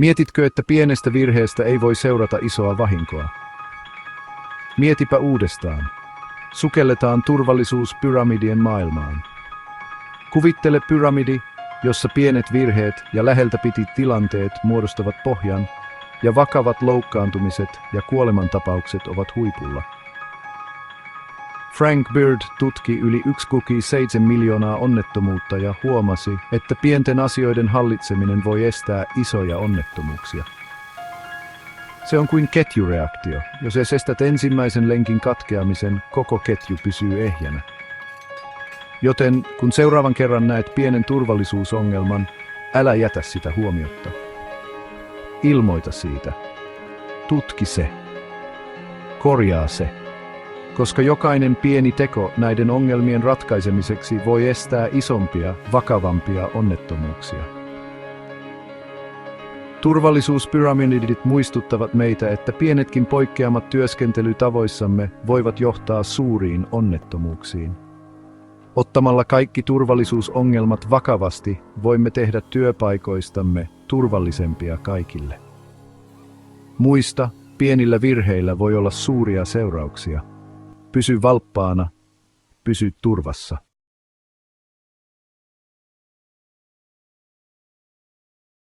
Mietitkö, että pienestä virheestä ei voi seurata isoa vahinkoa? Mietipä uudestaan. Sukelletaan turvallisuuspyramidien maailmaan. Kuvittele pyramidi, jossa pienet virheet ja läheltä piti tilanteet muodostavat pohjan, ja vakavat loukkaantumiset ja kuolemantapaukset ovat huipulla. Frank Bird tutki yli 1,7 miljoonaa onnettomuutta ja huomasi, että pienten asioiden hallitseminen voi estää isoja onnettomuuksia. Se on kuin ketjureaktio. Jos estät ensimmäisen lenkin katkeamisen, koko ketju pysyy ehjänä. Joten kun seuraavan kerran näet pienen turvallisuusongelman, älä jätä sitä huomiotta. Ilmoita siitä. Tutki se. Korjaa se. Koska jokainen pieni teko näiden ongelmien ratkaisemiseksi voi estää isompia, vakavampia onnettomuuksia. Turvallisuuspyramidit muistuttavat meitä, että pienetkin poikkeamat työskentelytavoissamme voivat johtaa suuriin onnettomuuksiin. Ottamalla kaikki turvallisuusongelmat vakavasti, voimme tehdä työpaikoistamme turvallisempia kaikille. Muista, pienillä virheillä voi olla suuria seurauksia. Pysy valppaana, pysy turvassa.